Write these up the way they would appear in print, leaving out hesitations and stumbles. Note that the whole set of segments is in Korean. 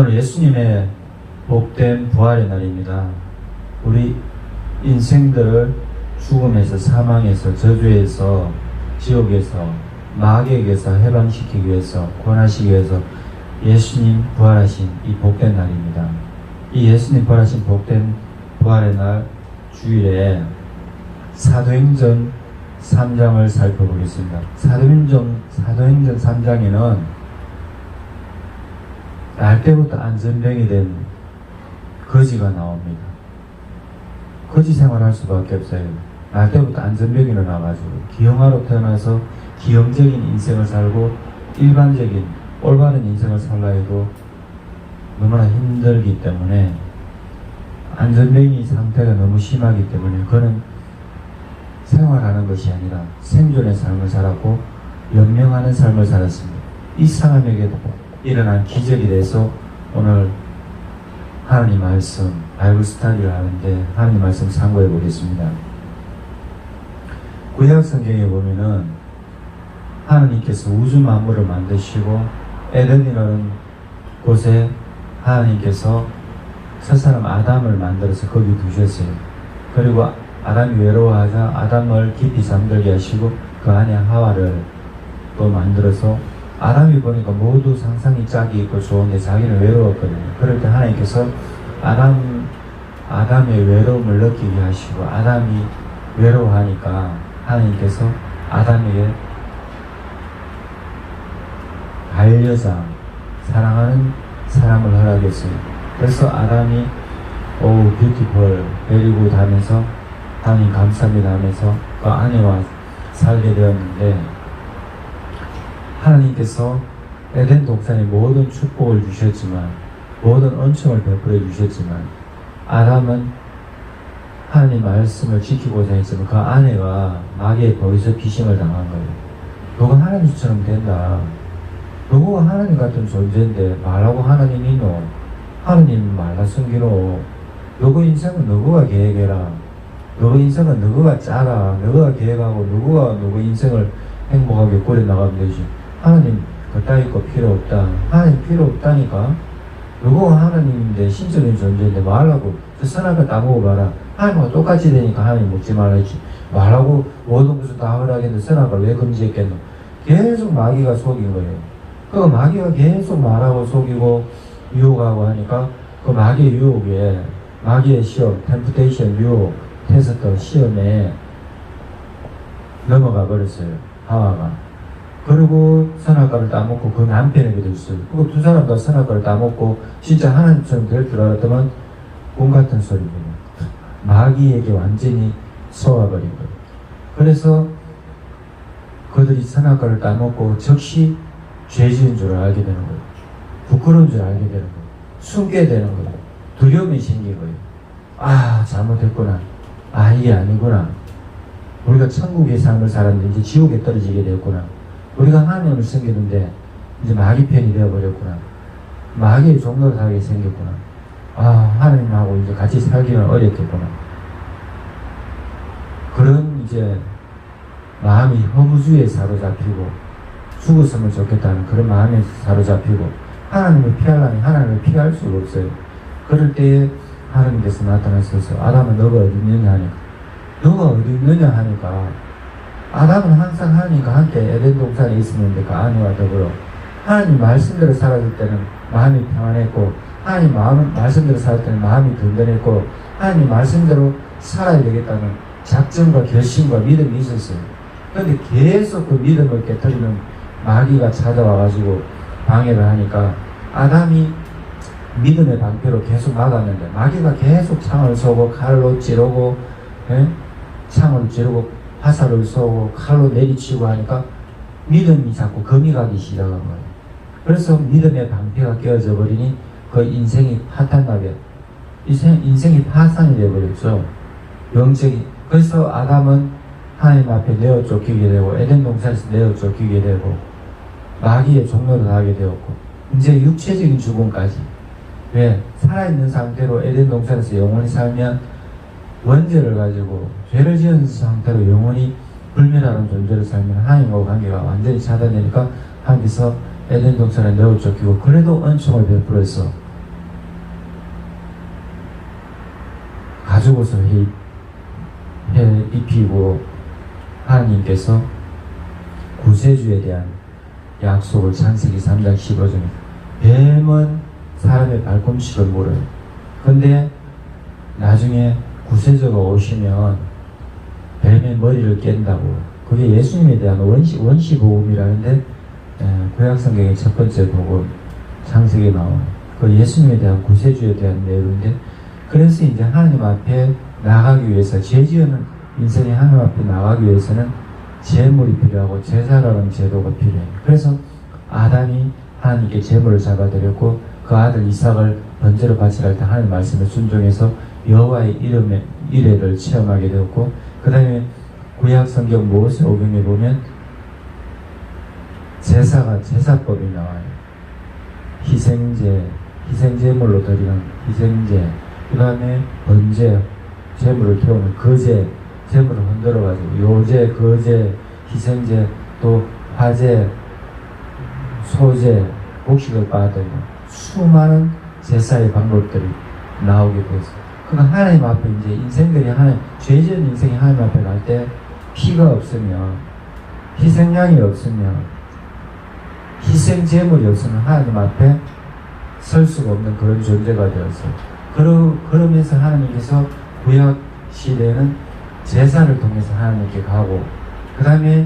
오늘 예수님의 복된 부활의 날입니다. 우리 인생들을 죽음에서, 사망에서, 저주에서, 지옥에서, 마귀에게서 해방시키기 위해서, 구원하시기 위해서 예수님 부활하신 이 복된 날입니다. 이 예수님 부활하신 복된 부활의 날 주일에 사도행전 3장을 살펴보겠습니다. 사도행전 3장에는 날 때부터 안전병이 된 거지가 나옵니다. 거지 생활할 수밖에 없어요. 날 때부터 안전병이 일어나가지고 기형아로 태어나서 기형적인 인생을 살고 일반적인 올바른 인생을 살라 해도 너무나 힘들기 때문에 안전병이 상태가 너무 심하기 때문에 그는 생활하는 것이 아니라 생존의 삶을 살았고 연명하는 삶을 살았습니다. 이 사람에게도 일어난 기적에 대해서 오늘 하나님 말씀 바이블 스터디를 하는데 하나님 말씀 참고해 보겠습니다. 구약 성경에 보면은 하나님께서 우주 만물을 만드시고 에덴이라는 곳에 하나님께서 첫사람 아담을 만들어서 거기 두셨어요. 그리고 아담이 외로워하자 아담을 깊이 잠들게 하시고 그 안에 하와를 또 만들어서 아담이 보니까 모두 상상이 짝이 있고 좋은데 자기는 외로웠거든요. 그럴 때 하나님께서 아담의 외로움을 느끼게 하시고 아담이 외로워하니까 하나님께서 아담에게 반려자, 사랑하는 사람을 허락했어요. 그래서 아담이 오 뷰티풀 베리굿 하면서 하나님 감사합니다 하면서 그 아내와 살게 되었는데 하나님께서 에덴 동산에 모든 축복을 주셨지만 모든恩宠을 베풀어 주셨지만 아담은 하나님 말씀을 지키고자 했지만 그 아내가 마귀의 거기서 비심을 당한 거예요. 너가 하나님처럼 된다. 너가 하나님 같은 존재인데 말하고 하나님 있노? 하나님 말라 숨기노? 너가 인생은 너가 계획해라. 너가 인생은 너가 짜라. 너가 계획하고 너가 인생을 행복하게 꾸려나가면 되지. 하나님 그따위 거 필요 없다. 하나님 필요 없다니까. 너가 하나님인데 신적인 존재인데 말라고 저 선악을 다 먹어봐라. 하나님과 똑같이 되니까 하나님 먹지 말라지. 말하고 모든 것을 다 허락했는데 선악을 왜 금지했겠노? 계속 마귀가 속인 거예요. 그 마귀가 계속 말하고 속이고 유혹하고 하니까 그 마귀의 유혹에 마귀의 시험, 템프테이션 유혹, 테스트 시험에 넘어가 버렸어요. 하와가. 그리고 선악과를 따먹고 그 남편에게 됐어요. 그리고 두 사람 다 선악과를 따먹고 진짜 하나님처럼 될 줄 알았더만 꿈 같은 소리입니다. 마귀에게 완전히 속아버린 거예요. 그래서 그들이 선악과를 따먹고 즉시 죄 지은 줄 알게 되는 거예요. 부끄러운 줄 알게 되는 거예요. 숨게 되는 거예요. 두려움이 생긴 거예요. 아, 잘못했구나. 아, 이게 아니구나. 우리가 천국의 삶을 살았는데 이제 지옥에 떨어지게 되었구나. 우리가 하나님을 섬기는데 이제 마귀 편이 되어버렸구나. 마귀의 종로를 살게 생겼구나. 아, 하나님하고 이제 같이 살기는 어렵겠구나. 그런 이제 마음이 허무주의에 사로잡히고 죽었으면 좋겠다는 그런 마음에 사로잡히고 하나님을 피하려면 하나님을 피할 수가 없어요. 그럴 때에 하나님께서 나타나셔서 아담은 너가 어디 있느냐 하니까 너가 어디 있느냐 하니까 아담은 항상 하나님과 함께 에덴 동산에 있었는데 그 아내와 더불어 하나님 말씀대로 살았을 때는 마음이 평안했고 하나님 말씀대로 살았을 때는 마음이 든든했고 하나님 말씀대로 살아야 되겠다는 작정과 결심과 믿음이 있었어요. 그런데 계속 그 믿음을 깨트리는 마귀가 찾아와가지고 방해를 하니까 아담이 믿음의 방패로 계속 막았는데 마귀가 계속 창을 쏘고 칼로 찌르고 창을 찌르고 화살을 쏘고 칼로 내리치고 하니까 믿음이 자꾸 금이 가기 시작한 거예요. 그래서 믿음의 방패가 깨어져 버리니 그 인생이 파탄나게 인생이 파산이 되어버렸죠. 영적이. 그래서 아담은 하나님 앞에 내어 쫓기게 되고 에덴 동산에서 내어 쫓기게 되고 마귀의 종로를 하게 되었고 이제 육체적인 죽음까지. 왜? 살아있는 상태로 에덴 동산에서 영원히 살면 원죄를 가지고 죄를 지은 상태로 영원히 불멸하는 존재를 살면 하나님과 관계가 완전히 차단되니까 하나님께서 에덴 동산에 내어 쫓기고 그래도 은총을 베풀어서 가죽옷을 해 입히고 하나님께서 구세주에 대한 약속을 창세기 3장 15절에 뱀은 사람의 발꿈치를 물어요. 근데 나중에 구세주가 오시면 뱀의 머리를 깬다고. 그게 예수님에 대한 원시복음이라는데 구약성경의 첫 번째 복음 창세기에 나와요. 그 예수님에 대한 구세주에 대한 내용인데, 그래서 이제 하나님 앞에 나가기 위해서, 죄 지은 인생이 하나님 앞에 나가기 위해서는 제물이 필요하고 제사라는 제도가 필요해요. 그래서 아담이 하나님께 제물을 잡아드렸고 그 아들 이삭을 번제로 바치라 할 때 하나님 말씀에 순종해서 여호와의 이름의 이레를 체험하게 되었고, 그 다음에 구약 성경 모세오경에 보면 제사법이 나와요. 희생제물로 드리는 희생제, 그 다음에 번제, 제물을 태우는 거제, 제물을 흔들어가지고 요제, 거제, 희생제, 또 화제, 소제, 곡식을 받아들이는 수많은 제사의 방법들이 나오게 되었어요. 그러니까 하나님 앞에 이제 인생들이 죄 지은 인생이 하나님 앞에 갈 때 피가 없으면, 희생양이 없으면, 희생 제물이 없으면 하나님 앞에 설 수가 없는 그런 존재가 되었어요. 그러면서 하나님께서 구약 시대에는 제사를 통해서 하나님께 가고, 그 다음에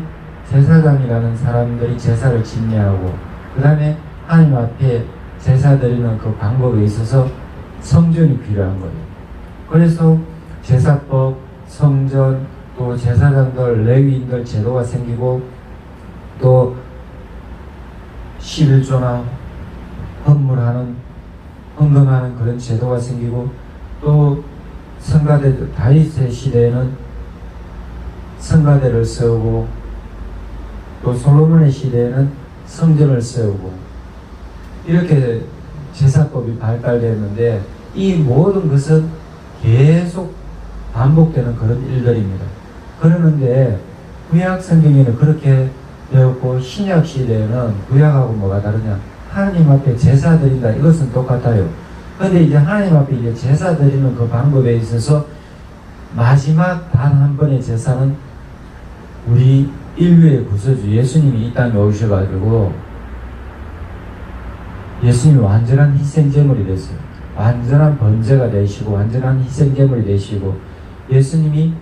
제사장이라는 사람들이 제사를 집례하고, 그 다음에 하나님 앞에 제사 드리는 그 방법에 있어서 성전이 필요한 거예요. 그래서 제사법, 성전, 또 제사장들, 레위인들 제도가 생기고, 또 11조나 헌금하는 그런 제도가 생기고, 또 성가대, 다윗의 시대에는 성가대를 세우고, 또 솔로몬의 시대에는 성전을 세우고, 이렇게 제사법이 발달되었는데, 이 모든 것은 계속 반복되는 그런 일들입니다. 그러는데 구약 성경에는 그렇게 되었고, 신약 시대에는 구약하고 뭐가 다르냐? 하나님 앞에 제사 드린다, 이것은 똑같아요. 그런데 이제 하나님 앞에 이제 제사 드리는 그 방법에 있어서 마지막 단 한 번의 제사는 우리 인류의 구세주 예수님이 이 땅에 오셔가지고 예수님이 완전한 희생제물이 됐어요. 완전한 번제가 되시고 완전한 희생제물이 되시고, 예수님이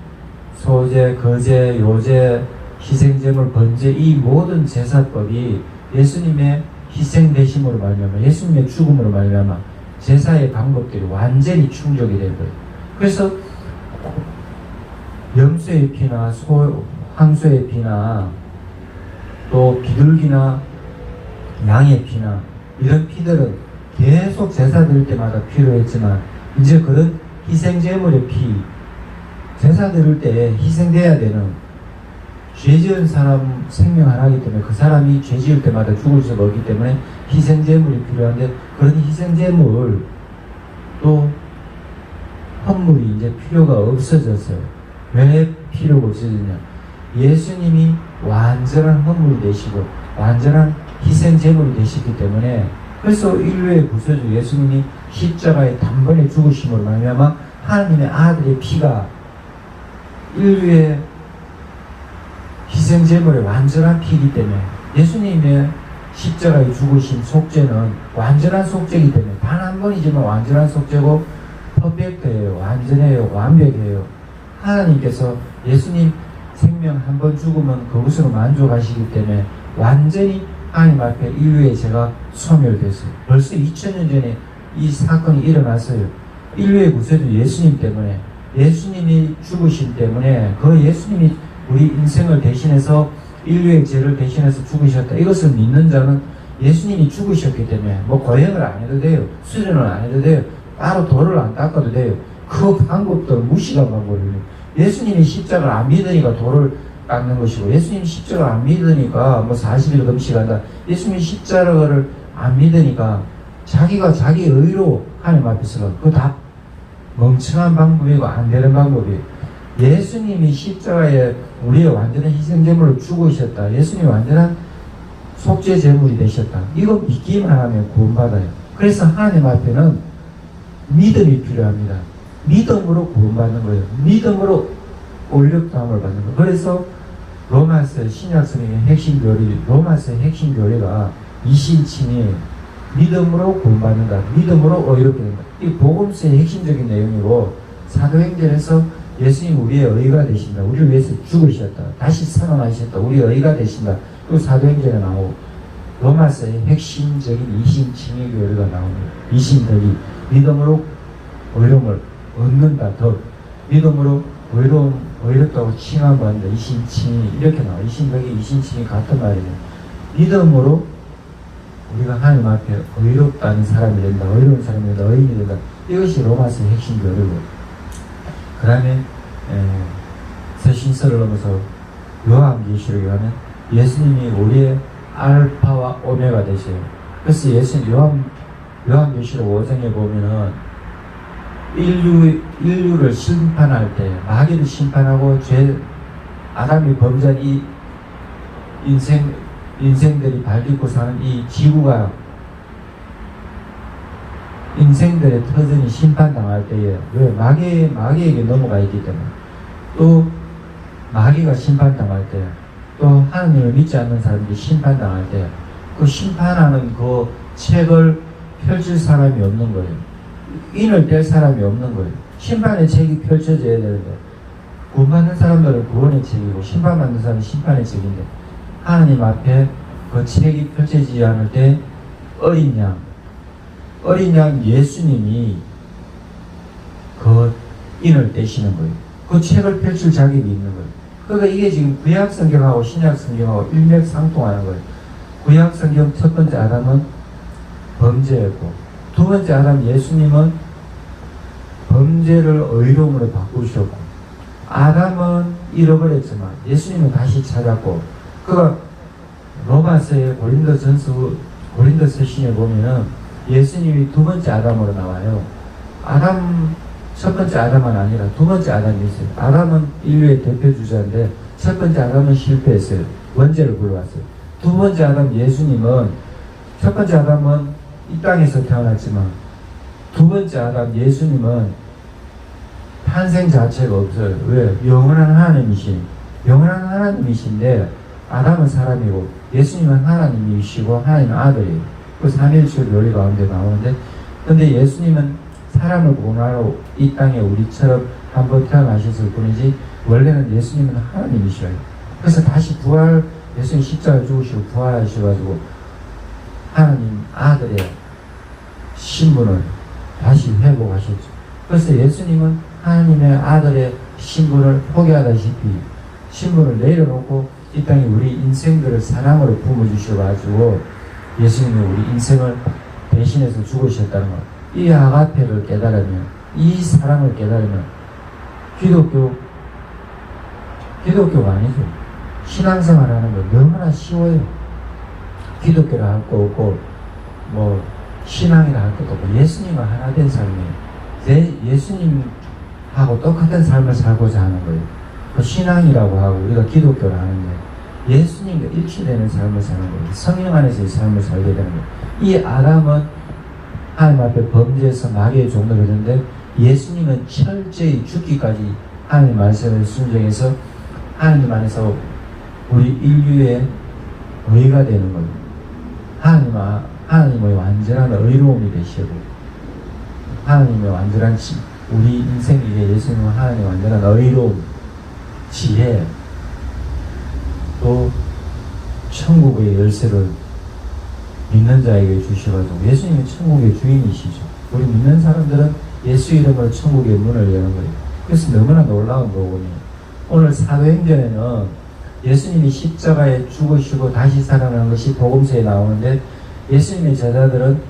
소제, 거제, 요제, 희생제물, 번제, 이 모든 제사법이 예수님의 희생되심으로 말미암아, 예수님의 죽음으로 말미암아 제사의 방법들이 완전히 충족이 된 거예요. 그래서 염소의 피나 황소의 피나 또 비둘기나 양의 피나 이런 피들은 계속 제사 드릴 때마다 필요했지만, 이제 그런 희생제물의 피, 제사 드릴 때 희생돼야 되는, 죄 지은 사람 생명 하나이기 때문에 그 사람이 죄 지을 때마다 죽을 수가 없기 때문에 희생제물이 필요한데, 그런 희생제물 또 헌물이 이제 필요가 없어졌어요. 왜 필요가 없어졌냐? 예수님이 완전한 헌물이 되시고 완전한 희생제물이 되시기 때문에, 그래서 인류의 구세주 예수님이 십자가에 단번에 죽으심으로 말미암아 하나님의 아들의 피가 인류의 희생제물의 완전한 피이기 때문에, 예수님의 십자가에 죽으신 속죄는 완전한 속죄이기 때문에 단 한 번이지만 완전한 속죄고 퍼펙트예요. 완전해요. 완벽해요. 하나님께서 예수님 생명 한 번 죽으면 그것으로 만족하시기 때문에 완전히 하나님 앞에 인류의 죄가 소멸됐어요. 벌써 2000년 전에 이 사건이 일어났어요. 인류의 구세주 예수님 때문에, 예수님이 죽으신 때문에, 그 예수님이 우리 인생을 대신해서 인류의 죄를 대신해서 죽으셨다, 이것을 믿는 자는 예수님이 죽으셨기 때문에 뭐 고행을 안 해도 돼요. 수련을 안 해도 돼요. 따로 돌을 안 닦아도 돼요. 그 방법들은 무시가 방법이에요. 예수님이 십자가를 안 믿으니까 돌을 닦는 것이고, 예수님 십자가를 안 믿으니까 뭐 40일 금식한다. 예수님 십자가를 안 믿으니까 자기가 자기 의로 하나님 앞에서, 그거 다 멍청한 방법이고 안 되는 방법이에요. 예수님이 십자가에 우리의 완전한 희생제물을 죽으셨다. 예수님이 완전한 속죄제물이 되셨다. 이거 믿기만 하면 구원받아요. 그래서 하나님 앞에는 믿음이 필요합니다. 믿음으로 구원받는 거예요. 믿음으로 올력당을 받는 거예요. 그래서 로마서 신약성경의 핵심 교리, 로마서의 핵심 교리가 이신칭이 믿음으로 구원받는다. 믿음으로 의롭게 된다. 이 복음서의 핵심적인 내용이고 사도행전에서 예수님 우리의 의가 되신다. 우리를 위해서 죽으셨다. 다시 살아나셨다. 우리의 의가 되신다. 또 사도행전에 나오고 로마서의 핵심적인 이신칭의 교리가 나옵니다. 이신덕이 믿음으로 의로움을 얻는다. 더 믿음으로 의롭다고 칭함받는다. 이신칭이 이렇게 나와요. 이신덕이 이신칭이 같은 말이에요. 믿음으로 우리가 하나님 앞에 의롭다는 사람이 된다. 의로운 사람이 된다. 의인이 된다. 이것이 로마서의 핵심 교리고 그 다음에 새신서를 넘어서 요한계시록에 가면 예수님이 우리의 알파와 오메가 되세요. 그래서 예수님 요한계시록 5장에 보면은 인류를 심판할 때 마귀를 심판하고 아담이 범죄한 이 인생들이 발딛고 사는 이 지구가 인생들의 터전이 심판당할 때에 왜 마귀에게 넘어가 있기 때문에 또 마귀가 심판당할 때 또 하나님을 믿지 않는 사람들이 심판당할 때 그 심판하는 그 책을 펼칠 사람이 없는 거예요. 인을 뗄 사람이 없는 거예요. 심판의 책이 펼쳐져야 되는데 구원받는 사람들은 구원의 책이고 심판받는 사람은 심판의 책인데 하나님 앞에 그 책이 펼쳐지지 않을 때 어린 양 예수님이 그 인을 떼시는 거예요. 그 책을 펼칠 자격이 있는 거예요. 그러니까 이게 지금 구약 성경하고 신약 성경하고 일맥상통하는 거예요. 구약 성경 첫 번째 아담은 범죄였고 두 번째 아담 예수님은 범죄를 의로움으로 바꾸셨고 아담은 잃어버렸지만 예수님은 다시 찾았고 그가 로마서의 고린도서신에 보면은 예수님이 두 번째 아담으로 나와요. 첫 번째 아담은 아니라 두 번째 아담이 있어요. 아담은 인류의 대표 주자인데 첫 번째 아담은 실패했어요. 원죄를 불러왔어요. 두 번째 아담 예수님은 첫 번째 아담은 이 땅에서 태어났지만 두 번째 아담 예수님은 탄생 자체가 없어요. 왜? 영원한 하나님이신데 아담은 사람이고 예수님은 하나님이시고 하나님은 아들이에요. 그 삼위일체 논리 가운데 나오는데 근데 예수님은 사람을 구원하러 이 땅에 우리처럼 한번 태어나셨을 뿐이지 원래는 예수님은 하나님이셔요. 그래서 다시 예수님 십자가에 죽으시고 부활하셔가지고 하나님 아들의 신분을 다시 회복하셨죠. 그래서 예수님은 하나님의 아들의 신분을 포기하다시피 신분을 내려놓고 이 땅에 우리 인생들을 사랑으로 품어주셔가지고 예수님이 우리 인생을 대신해서 죽으셨다는 것. 이 아가페를 깨달으면, 이 사랑을 깨달으면 기독교가 아니죠. 신앙생활 하는 거 너무나 쉬워요. 기독교를 할 거 없고 신앙이라 할 것도 없고 예수님과 하나 된 삶이에요. 예수님하고 똑같은 삶을 살고자 하는 거예요. 그 신앙이라고 하고 우리가 기독교를 하는데 예수님과 일치되는 삶을 사는 거예요. 성령 안에서의 삶을 살게 되는 거예요. 이 아담은 하나님 앞에 범죄해서 마귀의 종로가 되는데 예수님은 철저히 죽기까지 하나님 말씀을 순종해서 하나님 안에서 우리 인류의 의가 되는 거예요. 하나님의 완전한 의로움이 되시고 하나님의 완전한 우리 인생에게 예수님은 하나님의 완전한 의로움, 지혜, 또 천국의 열쇠를 믿는 자에게 주셔가지고 예수님이 천국의 주인이시죠. 우리 믿는 사람들은 예수 이름으로 천국의 문을 여는 거예요. 그래서 너무나 놀라운 거군요. 오늘 사도행전에는 예수님이 십자가에 죽으시고 다시 살아난 것이 복음서에 나오는데 예수님의 제자들은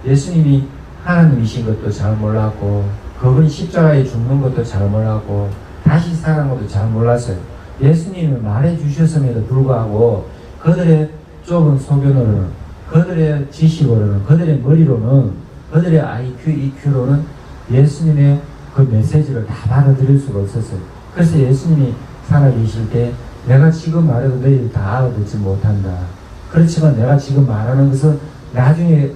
예수님이 하나님이신 것도 잘 몰랐고 그분이 십자가에 죽는 것도 잘 몰랐고 다시 살아난 것도 잘 몰랐어요. 예수님이 말해 주셨음에도 불구하고 그들의 좁은 소견으로는 그들의 지식으로는 그들의 머리로는 그들의 IQ, EQ로는 예수님의 그 메시지를 다 받아들일 수가 없었어요. 그래서 예수님이 살아계실 때 내가 지금 말해도 너희들 다 알아듣지 못한다. 그렇지만 내가 지금 말하는 것은 나중에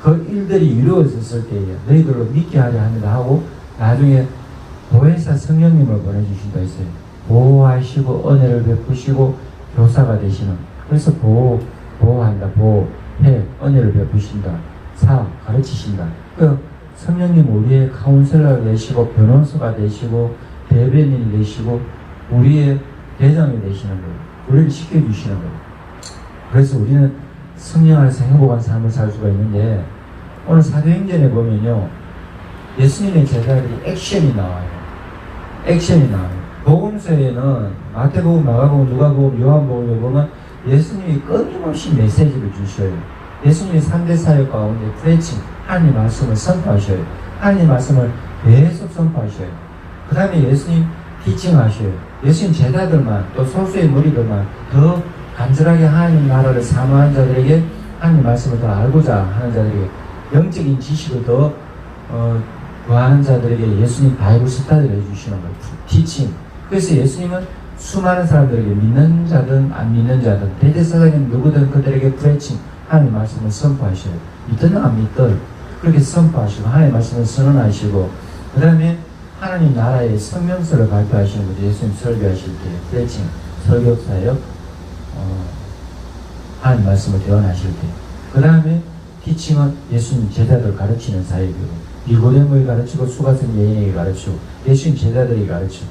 그 일들이 이루어졌을 때에 너희들로 믿게 하려 합니다 하고 나중에 보혜사 성령님을 보내주신다 했어요. 보호하시고 은혜를 베푸시고 교사가 되시는. 그래서 보호한다, 보호해, 은혜를 베푸신다, 가르치신다. 그 성령님 우리의 카운셀러가 되시고 변호사가 되시고 대변인이 되시고 우리의 대장이 되시는 거예요. 우리를 지켜주시는 거예요. 그래서 우리는 성령 안에서 행복한 삶을 살 수가 있는데, 오늘 사도행전에 보면요, 예수님의 제자들이 액션이 나와요. 액션이 나와요. 복음서에는 마태복음, 마가복음, 누가복음, 요한복음에 보면 예수님이 끊임없이 메시지를 주셔요. 예수님이 3대 사역 가운데 프레칭, 하나님 말씀을 선포하셔요. 하나님 말씀을 계속 선포하셔요. 그 다음에 예수님 티칭하셔요. 예수님 제자들만, 또 소수의 무리들만 더 간절하게 하나님 나라를 사모하는 자들에게, 하나님 말씀을 더 알고자 하는 자들에게, 영적인 지식을 더 구하는 자들에게 예수님 바이블 스타디를 해주시는 거예요. 티칭. 그래서 예수님은 수많은 사람들에게, 믿는 자든 안 믿는 자든 대제사장인 누구든 그들에게 프레칭, 하나님 말씀을 선포하셔요. 믿든 안 믿든 그렇게 선포하시고 하나님 말씀을 선언하시고, 그 다음에 하나님 나라의 성명서를 발표하시는 거죠. 예수님 설교하실 때 프레칭, 설교사예요. 하나님 말씀을 대언하실 때. 그 다음에 티칭은 예수님 제자들 가르치는 사역이고, 니고데모에 가르치고 수가성 여인에게 가르치고 예수님 제자들이 가르치고,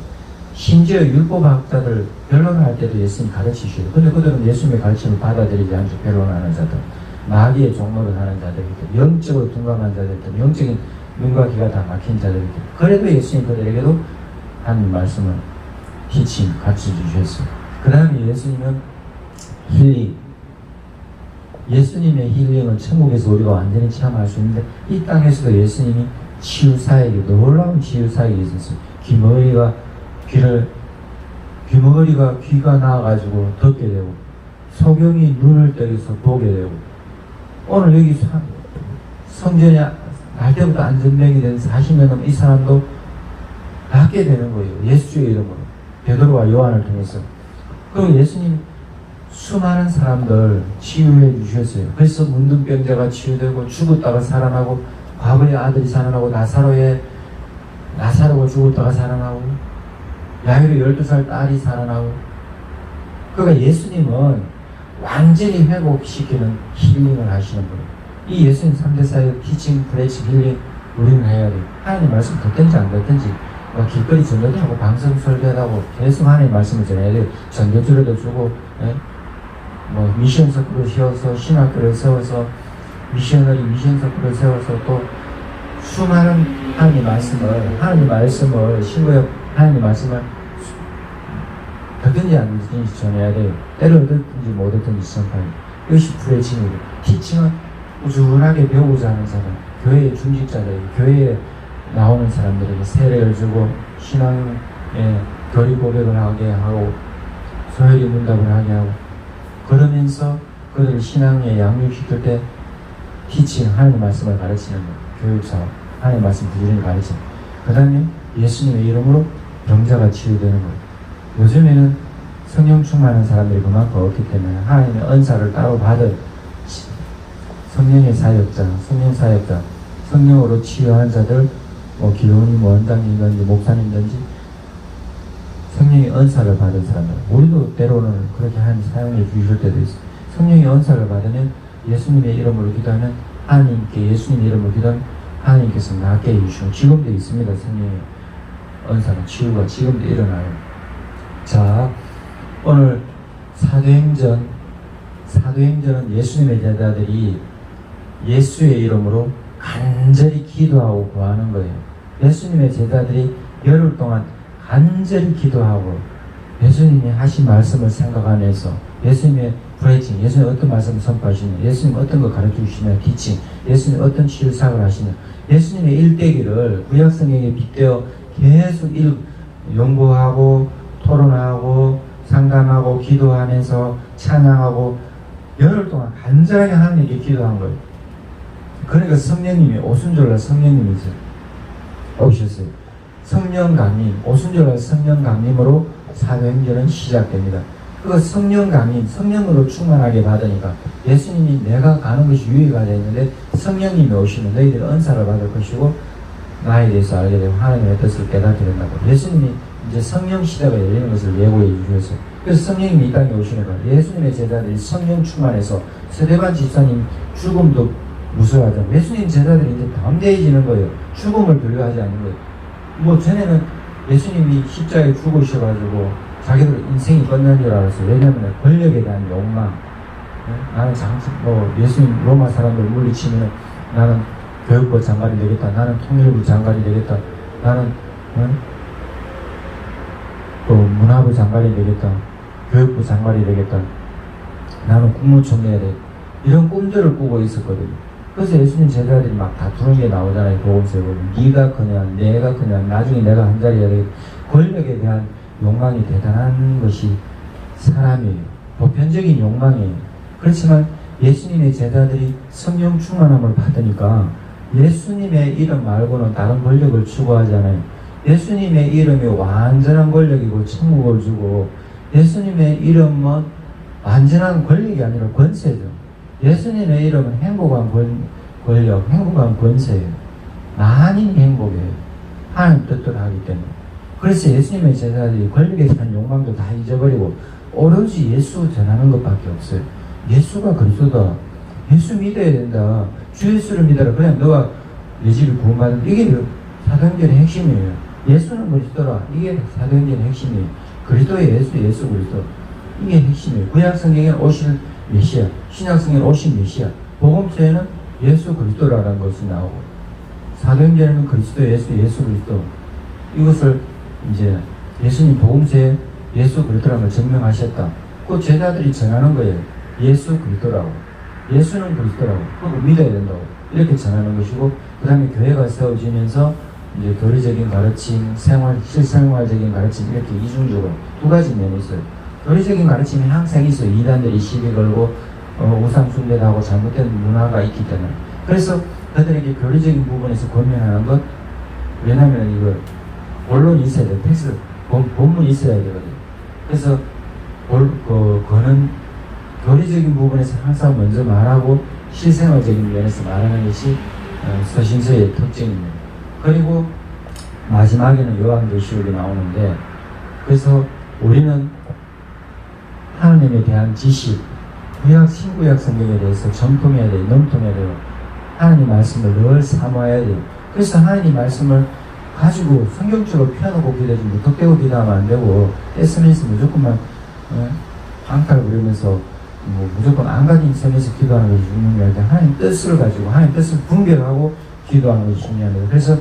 심지어 율법학자들 변론할 때도 예수님 가르치셔요. 근데 그들은 예수님의 가르침을 받아들이지 않죠. 변론하는 자들, 마귀의 종로를 하는 자들이기, 영적으로 둔감한 자들이기, 영적인 눈과 귀가 다 막힌 자들이기, 그래도 예수님 그들에게도 하나님 말씀을 티칭 가르쳐 주셨어요. 그 다음에 예수님은 힐링, 예수님의 힐링은 천국에서 우리가 완전히 체험할 수 있는데, 이 땅에서도 예수님이 치유사역이, 놀라운 치유사역이 있었어요. 귀머거리가 귀가 나와가지고 듣게 되고, 소경이 눈을 떠서 보게 되고, 오늘 여기 성전에 날 때부터 안전병이 된 40년 넘은 이 사람도 낫게 되는 거예요. 예수의 이름으로. 베드로와 요한을 통해서. 그리고 예수님 수많은 사람들 치유해 주셨어요. 그래서 문둥병자가 치유되고, 죽었다가 살아나고, 과거의 아들이 살아나고, 나사로가 죽었다가 살아나고, 야이로 12살 딸이 살아나고. 그러니까 예수님은 완전히 회복시키는 힐링을 하시는 분이에요. 이 예수님 3대 사역, 티칭, 프레칭, 힐링 우리는 해야 돼요. 하나님 말씀 듣든지 안 듣든지, 길거리 전도도 하고 방송 설교도 하고 계속 하나님 말씀을 전해야 돼요. 전도주로도 주고, 미션 서클을 세워서, 신학교를 세워서, 미션 서클을 세워서, 또 수많은 하나님 말씀을 신구역 하나님 말씀을 듣든지 안 듣든지 전해야 돼요. 때를 듣든지 못 듣든지 선포해요. 이것이 프레칭이고, 티칭은 꾸준하게 배우고자 하는 사람, 교회의 중직자들, 교회에 나오는 사람들에게 세례를 주고, 신앙의 교리 고백을 하게 하고, 소회리 문답을 하게 하고, 그러면서 그들을 신앙에 양육시킬 때 티칭, 하나님 말씀을 가르치는 거예요. 교육사, 하나님 말씀 부지런히 가르치는 거예요. 그 다음에 예수님의 이름으로 병자가 치유되는 거예요. 요즘에는 성령 충만한 사람들이 그만큼 없기 때문에 하나님의 은사를 따로 받은 성령의 사역자, 성령으로 치유하는 자들, 기도원님, 원장님든지 목사님든지 성령의 은사를 받은 사람들, 우리도 때로는 그렇게 사용해 주실 때도 있어요. 성령의 은사를 받으면, 예수님의 이름으로 기도하면 하나님께, 예수님의 이름으로 기도하면 하나님께서 낫게 해주시고, 지금도 있습니다. 성령의 은사는 치유가 지금도 일어나요. 자, 오늘 사도행전은 예수님의 제자들이 예수의 이름으로 간절히 기도하고 구하는 거예요. 예수님의 제자들이 열흘 동안 간절히 기도하고, 예수님이 하신 말씀을 생각하면서, 예수님의 프레칭, 예수님 어떤 말씀을 선포하시냐, 예수님 어떤 거 가르쳐 주시냐, 티칭, 예수님 어떤 치유사역을 하시냐, 예수님의 일대기를 구약성경에 빗대어 계속 연구하고, 토론하고, 상담하고, 기도하면서 찬양하고, 열흘 동안 간절하게 하나님께 기도한 거예요. 그러니까 오순절날 성령님이 오셨어요. 성령 강림, 오순절날 성령 강림으로 사도행전은 시작됩니다. 그 성령 강림, 성령으로 충만하게 받으니까 예수님이 내가 가는 것이 유익하다 했는데, 성령님이 오시면 너희들 은사를 받을 것이고, 나에 대해서 알게 되고 하나님의 뜻을 깨닫게 된다고. 예수님이 이제 성령 시대가 열리는 것을 예고해 주셨어요. 그래서 성령님이 이 땅에 오시니까 예수님의 제자들이 성령 충만해서 스데반 집사님 죽음도 무서워하죠. 예수님 제자들이 이제 담대해지는 거예요. 죽음을 두려워하지 않는 거예요. 뭐 전에는 예수님이 십자가에 죽으셔가지고 자기들 인생이 끝난 줄 알았어요. 왜냐하면 권력에 대한 욕망. 나는 예수님 로마 사람들 물리치면 나는 교육부 장관이 되겠다. 나는 통일부 장관이 되겠다. 나는 또 문화부 장관이 되겠다. 교육부 장관이 되겠다. 나는 국무총리가 되겠다. 이런 꿈들을 꾸고 있었거든요. 그래서 예수님 제자들이 막 다투는 게 나오잖아요. 복음서에 보면 네가 그냐 내가 그냐 나중에 내가 한 자리야 되겠다. 권력에 대한 욕망이 대단한 것이 사람이에요. 보편적인 욕망이에요. 그렇지만 예수님의 제자들이 성령 충만함을 받으니까 예수님의 이름 말고는 다른 권력을 추구하잖아요. 예수님의 이름이 완전한 권력이고 천국을 주고 예수님의 이름은 완전한 권력이 아니라 권세죠. 예수님의 이름은 행복한 권력, 행복한 권세예요. 많은 행복이에요. 하나님 뜻대로 하기 때문에. 그래서 예수님의 제자들이 권력에 대한 욕망도 다 잊어버리고 오로지 예수 전하는 것밖에 없어요. 예수가 그리스도다. 예수 믿어야 된다. 주 예수를 믿어라. 그냥 너가 예지를 구원받는 이게 사도행전의 핵심이에요. 예수는 그리스도라. 이게 사도행전의 핵심이에요. 그리스도의 예수 그리스도. 이게 핵심이에요. 구약 성경에 오실 메시아, 신약 성경에 오신 메시아, 복음서에는 예수 그리스도라는 것이 나오고 사도행전에는 그리스도 예수 그리스도 이것을 이제 예수님 복음서에 예수 그리스도라는 걸 증명하셨다. 그 제자들이 전하는 거예요. 예수 그리스도라고. 예수는 그리스도라고. 그거 믿어야 된다고. 이렇게 전하는 것이고, 그 다음에 교회가 세워지면서 이제 교리적인 가르침, 실생활적인 가르침, 이렇게 이중적으로 두 가지 면이 있어요. 교리적인 가르침이 항상 있어요. 이단들이 시비 걸고, 우상숭배하고 잘못된 문화가 있기 때문에. 그래서 그들에게 교리적인 부분에서 권면하는 것, 왜냐면 이거, 본론이 있어야 돼요. 텍스트, 본문이 있어야 되거든요. 그래서, 그거는 교리적인 부분에서 항상 먼저 말하고 실생활적인 면에서 말하는 것이 서신서의 특징입니다. 그리고 마지막에는 요한계시록이 나오는데 그래서 우리는 하나님에 대한 지식, 구약, 신구약 성경에 대해서 정통해야 돼요. 넘통해야 돼요. 하나님 말씀을 늘 사모해야 돼요. 그래서 하나님 말씀을 가지고 성경적으로 펴놓고 기도하지 무턱대고 기도하면 안 되고 SMS 무조건만 방탈 부리면서 무조건 안 가진 셈에서 기도하는 것이 중요한 게 아니라 하나님 뜻을 가지고 하나님 뜻을 분별하고 기도하는 것이 중요합니다. 그래서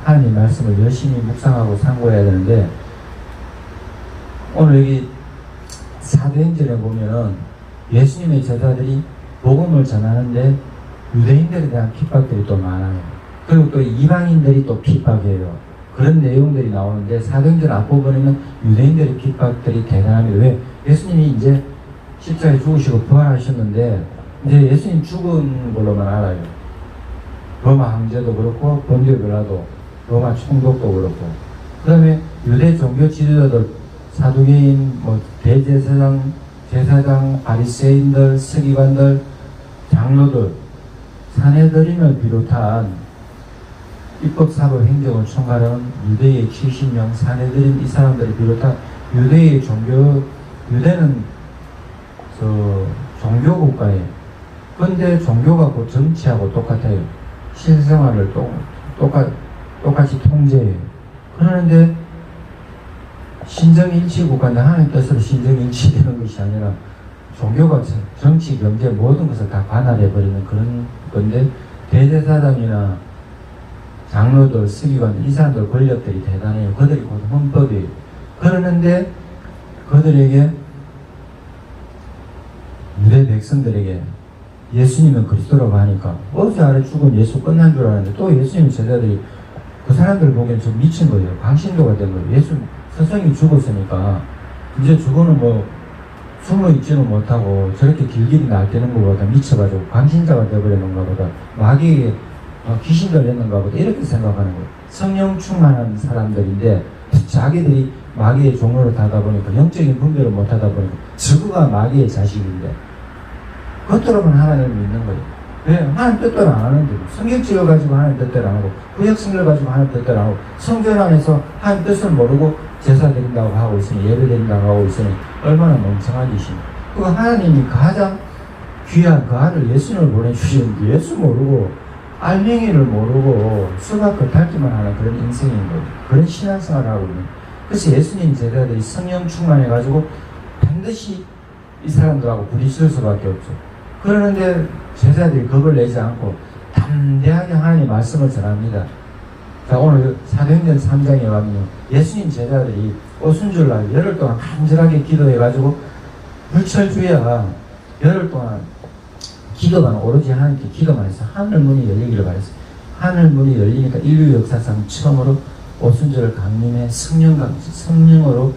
하나님 말씀을 열심히 묵상하고 상고해야 되는데 오늘 여기 사도행전에 보면은 예수님의 제자들이 복음을 전하는데 유대인들에 대한 핍박들이 또 많아요. 그리고 또 이방인들이 또 핍박해요. 그런 내용들이 나오는데 사도행전 앞부분에는 유대인들의 핍박들이 대단합니다. 왜? 예수님이 이제 십자가에 죽으시고 부활하셨는데 이제 예수님 죽은 걸로만 알아요. 로마 황제도 그렇고 본디오 빌라도 로마 총독도 그렇고 그 다음에 유대 종교 지도자들 사두개인 대제사장 제사장 바리새인들 서기관들 장로들 사내들인을 비롯한 입법사법 행정을 총괄하는 유대의 70명 사내들인 이 사람들을 비롯한 유대의 유대는 종교 국가예요. 근데 종교가 그 정치하고 똑같아요. 실생활을 똑같이 통제해요. 그러는데 신정일치 국가인데 하나님 뜻으로 신정일치 되는 것이 아니라 종교가 정치, 경제 모든 것을 다 관할해버리는 그런 건데 대제사장이나 장로들, 서기관들 이 사람들 권력들이 대단해요. 그들이 곧 헌법이에요. 그러는데 그들에게 유대 백성들에게 예수님은 그리스도라고 하니까 어제 아래 죽은 예수 끝난 줄 알았는데 또 예수님 제자들이 그 사람들 보기엔 좀 미친 거예요. 광신도가 된 거예요. 예수 스승이 죽었으니까 이제 저거는 숨어 있지는 못하고 저렇게 길길이 날뛰는 것보다 미쳐가지고 광신자가 되어버렸는가 보다 마귀에게 귀신 들렸는가 보다 이렇게 생각하는 거예요. 성령 충만한 사람들인데 자기들이 마귀의 종로를 타다 보니까 영적인 분별을 못하다 보니까 저거가 마귀의 자식인데 겉으로만 하나님을 믿는 거예요. 왜? 하나님 뜻대로 안 하는데. 성경 찍어가지고 하나님 뜻대로 안 하고, 구약 성경을 가지고 하나님 뜻대로 안 하고, 성전 안에서 하나님 뜻을 모르고 제사 드린다고 하고 있으니, 예배 드린다고 하고 있으니, 얼마나 멍청한 짓입니까? 그 하나님이 가장 귀한 그 아들 예수님을 보내주시는데, 예수 모르고, 알맹이를 모르고, 수박 겉핥기만 하는 그런 인생인 거예요. 그런 신앙생활을 하고 있는. 그래서 예수님 제자들이 성령 충만해가지고, 반드시 이 사람들하고 부딪힐 수밖에 없죠. 그러는데 제자들이 겁을 내지 않고 담대하게 하나님의 말씀을 전합니다. 자, 오늘 사도행전 3장에 가면요, 예수님 제자들이 오순절날 열흘 동안 간절하게 기도해가지고 불철주야 열흘 동안 기도만 오로지 하나님께 기도만 해서 하늘 문이 열리기를 바랬어요. 하늘 문이 열리니까 인류 역사상 처음으로 오순절을 강림해 성령으로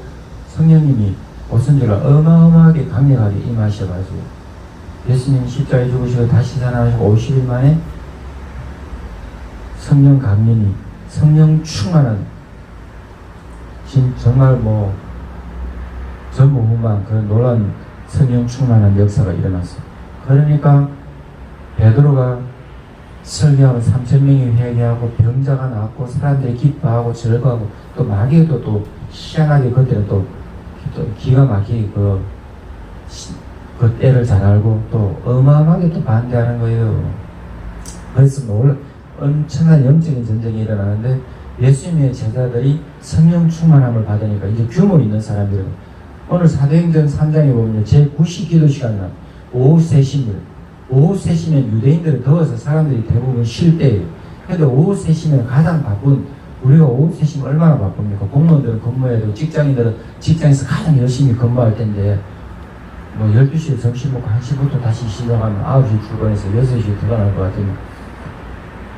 성령님이 오순절을 어마어마하게 강력하게 임하셔가지고 예수님 십자가에 죽으시고 다시 살아나시고 50일 만에 성령 강림이 성령 충만한 정말 뭐 전무후무한 그런 놀라운 성령 충만한 역사가 일어났어요. 그러니까 베드로가 설교하고 3,000명이 회개하고 병자가 나왔고 사람들이 기뻐하고 즐거워하고 또 마귀도 또 희한하게 그때는 또 기가 막히게 그 때를 잘 알고 또 어마어마하게 또 반대하는 거예요. 그래서 엄청난 영적인 전쟁이 일어나는데 예수님의 제자들이 성령 충만함을 받으니까 이제 규모 있는 사람들은 오늘 사도행전 3장에 보면 제9시 기도 시간이나 오후 3시입니다. 오후 3시면 유대인들은 더워서 사람들이 대부분 쉴 때예요. 근데 오후 3시면 가장 바쁜, 우리가 오후 3시면 얼마나 바쁩니까? 공무원들은 근무해야 되고 직장인들은 직장에서 가장 열심히 근무할 텐데 뭐 12시에 점심 먹고 1시부터 다시 시작하면 9시 출근해서 6시에 들어갈 것 같으면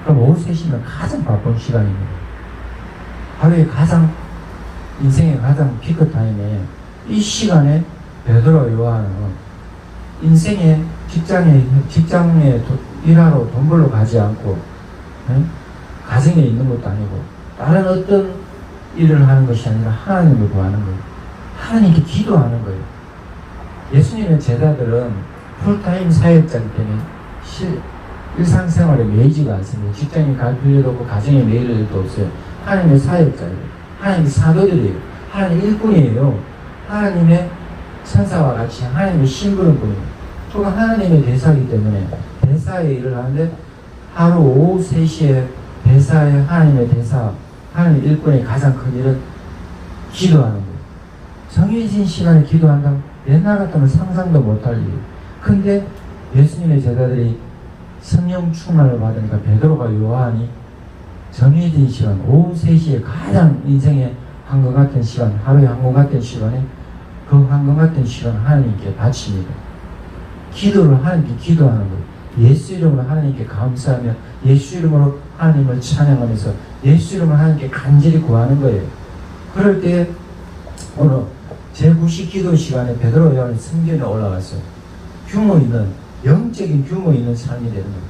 그럼 오후 3시면 가장 바쁜 시간입니다. 하루에 가장 인생의 가장 피크 타임에 이 시간에 베드로 요한은 인생의 직장에 일하러 돈 벌러 가지 않고 가정에 있는 것도 아니고 다른 어떤 일을 하는 것이 아니라 하나님을 구하는 거예요. 하나님께 기도하는 거예요. 예수님의 제자들은 풀타임 사역자이기 때문에 일상생활에 매이지가 않습니다. 직장에 갈 필요도 없고 가정에 매일 일도 없어요. 하나님의 사역자예요. 하나님의 사도들이에요. 하나님의 일꾼이에요. 하나님의 천사와 같이 하나님의 심부름 분이에요. 또 하나님의 대사이기 때문에 대사의 일을 하는데 하루 오후 3시에 대사의 하나님의 대사, 하나님의 일꾼의 가장 큰 일은 기도하는 거예요. 정해진 시간에 기도한다고 옛날 같으면 상상도 못할 일이에요. 근데 예수님의 제자들이 성령 충만을 받으니까 베드로가 요한이 정해진 시간 오후 3시에 가장 인생의 황금 같은 시간, 하루의 황금 같은 시간에 그 황금 같은 시간 하나님께 바칩니다. 기도를 하나님께 기도하는 거예요. 예수 이름으로 하나님께 감사하며 예수 이름으로 하나님을 찬양하면서 예수 이름으로 하나님께 간절히 구하는 거예요. 그럴 때 오늘 제9시 기도 시간에 베드로 요한이 성전에 올라갔어요. 규모 있는 영적인 규모 있는 삶이 되는 거예요.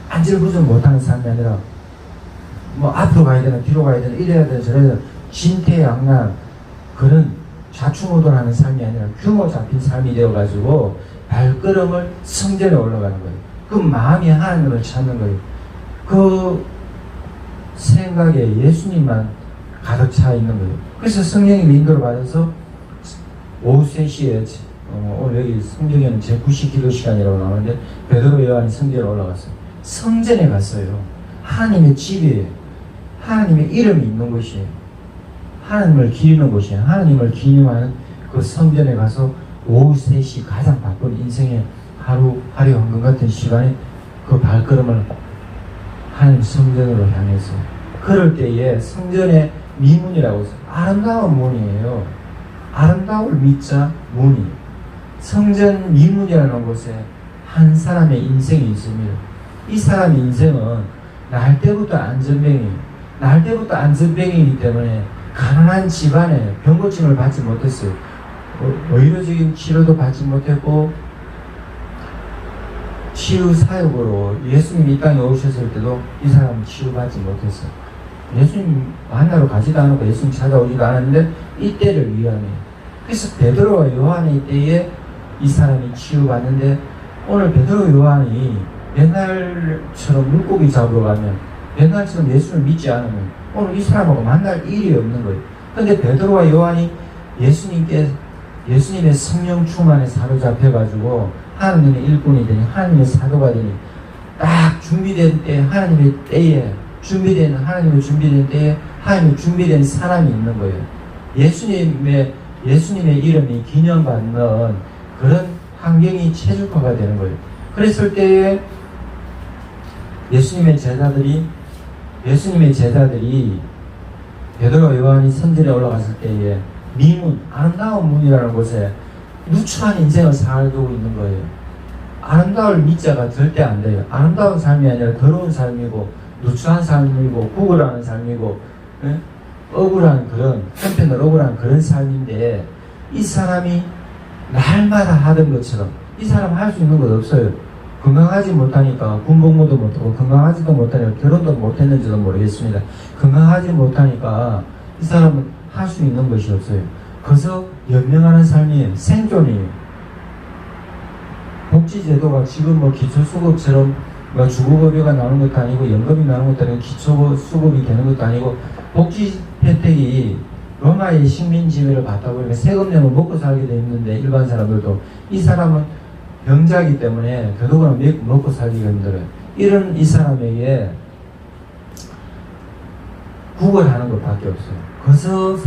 안절부절 못하는 삶이 아니라 뭐 앞으로 가야 되나 뒤로 가야 되나 이래야 되나 저래야 되나 진퇴양난 그런 좌충우돌하는 삶이 아니라 규모 잡힌 삶이 되어가지고 발걸음을 성전에 올라가는 거예요. 그 마음이 하나님을 찾는 거예요. 그 생각에 예수님만 가득 차 있는 거예요. 그래서 성령의 인도를 받아서 오후 3시에 오늘 여기 성경에는 제9시 기도 시간이라고 나오는데 베드로 요한이 성전에 올라갔어요. 성전에 갔어요. 하나님의 집이에요. 하나님의 이름이 있는 곳이에요. 하나님을 기리는 곳이에요. 하나님을 기림하는 그 성전에 가서 오후 3시 가장 바쁜 인생의 하루 황금 같은 시간에 그 발걸음을 하나님 성전으로 향해서 그럴 때에 성전의 미문이라고 해서 아름다운 문이에요. 아름다울 미자 문이 성전 미문이라는 곳에 한 사람의 인생이 있습니다. 이 사람의 인생은 날 때부터 안전병이기 때문에 가난한 집안에 병고침을 받지 못했어요. 의료적인 치료도 받지 못했고 치유 사역으로 예수님이 이 땅에 오셨을 때도 이 사람은 치유받지 못했어요. 예수님 만나러 가지도 않고 예수님 찾아오지도 않았는데 이때를 위함에 그래서 베드로와 요한의 때에 이 사람이 치유받는데 오늘 베드로 요한이 옛날처럼 물고기 잡으러 가면, 옛날처럼 예수를 믿지 않으면 오늘 이 사람하고 만날 일이 없는 거예요. 근데 베드로와 요한이 예수님의 성령 충만에 사로잡혀가지고 하나님의 일꾼이 되니, 하나님의 사도가 되니, 딱 준비된 때, 하나님의 때에 하나님의 준비된 때에 하나님의 준비된 사람이 있는 거예요. 예수님의 이름이 기념받는 그런 환경이 최적화가 되는 거예요. 그랬을 때에 예수님의 제자들이 베드로와 요한이 성전에 올라갔을 때에 미문, 아름다운 문이라는 곳에 누추한 인생을 살고 있는 거예요. 아름다울 미자가 절대 안 돼요. 아름다운 삶이 아니라 더러운 삶이고, 누추한 삶이고, 구걸하는 삶이고, 억울한 한편으로 억울한 그런 삶인데, 이 사람이 날마다 하던 것처럼, 이 사람 할 수 있는 것 없어요. 건강하지 못하니까 군복무도 못하고, 건강하지도 못하니까 결혼도 못했는지도 모르겠습니다. 건강하지 못하니까 이 사람은 할 수 있는 것이 없어요. 그래서 연명하는 삶이에요. 생존이에요. 복지제도가 지금 기초수급처럼 주거급여가 나오는 것도 아니고, 연금이 나오는 것도 아니고, 기초수급이 되는 것도 아니고, 복지 혜택이 로마의 식민 지배를 받다 보니까 세금 내면 먹고 살게 돼 있는데, 일반 사람들도, 이 사람은 병자이기 때문에 더더구나 먹고 살기가 힘들어요. 이런 이 사람에게 구걸하는 것밖에 없어요. 그래서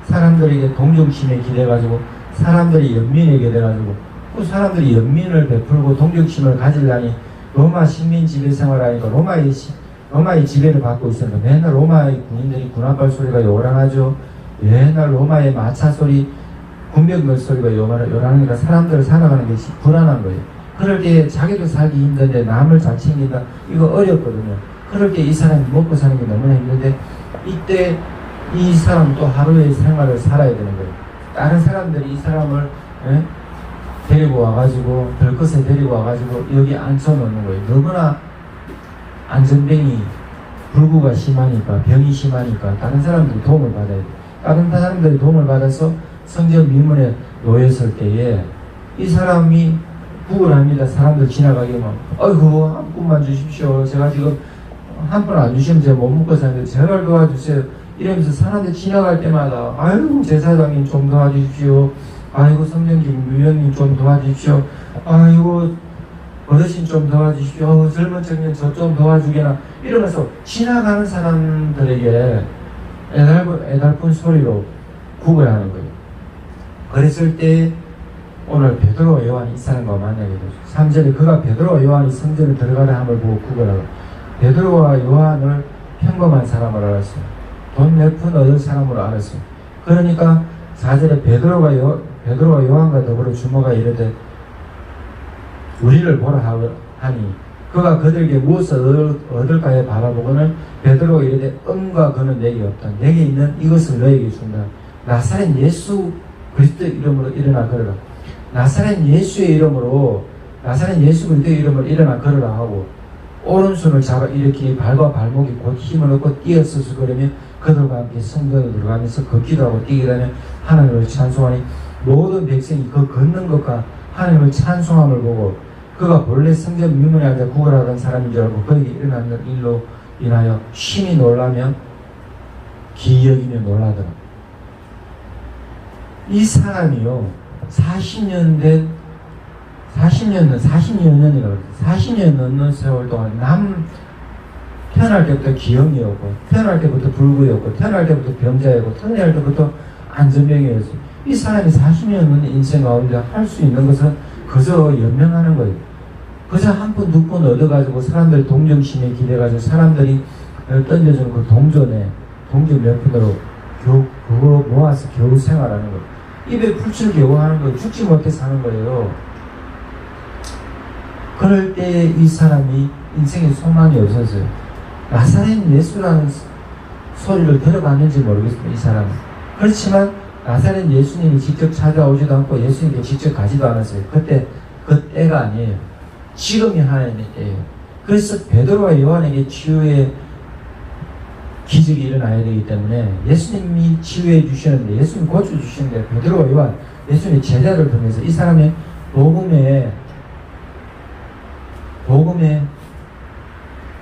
사람들에게 동정심에 기대가지고, 사람들이 연민에게 돼가지고, 그 사람들이 연민을 베풀고 동정심을 가지려니 로마 식민 지배 생활하니까 로마의 지배를 받고 있으니까 맨날 로마의 군인들이 군합발 소리가 요란하죠. 맨날 로마의 마차 소리, 군병들 소리가 요란하니까 사람들 살아가는 게 불안한 거예요. 그럴 때 자기도 살기 힘든데 남을 잘 챙긴다, 이거 어렵거든요. 그럴 때 이 사람이 먹고 사는 게 너무나 힘든데, 이때 이 사람 또 하루의 생활을 살아야 되는 거예요. 다른 사람들이 이 사람을 데리고 와가지고, 들것에 데리고 와가지고 여기 앉혀놓는 거예요. 너무나 안전병이, 불구가 심하니까, 병이 심하니까 다른 사람들이 도움을 받아야 돼요. 다른 사람들이 도움을 받아서 성전 미문에 놓였을 때에 이 사람이 구걸합니다. 사람들 지나가게 막, 아이고 한 분만 주십시오. 제가 지금 한 분 안 주시면 제가 못 먹고 사는데 제발 도와주세요. 이러면서 사람들 지나갈 때마다, 아이고 제사장님 좀 도와주십시오. 아이고 성령님 위원님 좀 도와주십시오. 아이고 어르신 좀 도와주십시오. 젊은 청년 저 좀 도와주게나, 이러면서 지나가는 사람들에게 애달픈 소리로 구걸하는 거예요. 그랬을 때 오늘 베드로와 요한이 이 사람과 만나게 되죠. 3절에 그가 베드로와 요한이 성전에 들어가려 함을 보고 구걸하고, 베드로와 요한을 평범한 사람으로 알았어요. 돈 몇 푼 얻을 사람으로 알았어요. 그러니까 4절에 베드로와 요한과 더불어 주모가 이르되 우리를 보라 하니, 그가 그들에게 무엇을 얻을까에 바라보고는 베드로가 이르되 은과 금은 내게 없다. 내게 있는 이것을 너에게 준다. 나사렛 예수 그리스도 이름으로 일어나 걸어라. 나사렛 예수 그리스도 이름으로 일어나 걸어라 하고, 오른손을 잡아 일으키니 발과 발목이 곧 힘을 얻고 뛰어서서 걸으며 그들과 함께 성전에 들어가면서 걷기도 하고 뛰기도 하며 하나님을 찬송하니, 모든 백성이 그 걷는 것과 하나님을 찬송함을 보고 그가 본래 성전 미문에 앉아 구걸하던 사람인 줄 알고 그에게 일어나는 일로 인하여 심히 놀라며 기여기며 놀라더라. 이 사람이요, 40년 넘는 세월 동안 태어날 때부터 기형이었고, 태어날 때부터 불구였고, 태어날 때부터 병자였고, 태어날 때부터 안전병이었어요. 이 사람이 40년 넘는 인생 가운데 할 수 있는 것은 그저 연명하는 거예요. 그저 한 푼, 두 푼 얻어가지고 사람들 동정심에 기대가지고 사람들이 던져주는 그 동전 몇 푼으로 그거 모아서 겨우 생활하는 거예요. 입에 풀칠 겨우 하는 거예요. 죽지 못해 사는 거예요. 그럴 때 이 사람이 인생에 소망이 없었어요. 나사렛 예수라는 소리를 들어봤는지 모르겠습니다. 이 사람은. 그렇지만 나사렛 예수님이 직접 찾아오지도 않고 예수님께 직접 가지도 않았어요. 그 때가 아니에요. 지금이 하나님의 때예요. 그래서 베드로와 요한에게 치유의 기적이 일어나야 되기 때문에 예수님이 치유해 주시는데, 예수님 고쳐주시는데, 베드로와 요한, 예수님의 제자를 통해서 이 사람의 복음의 복음에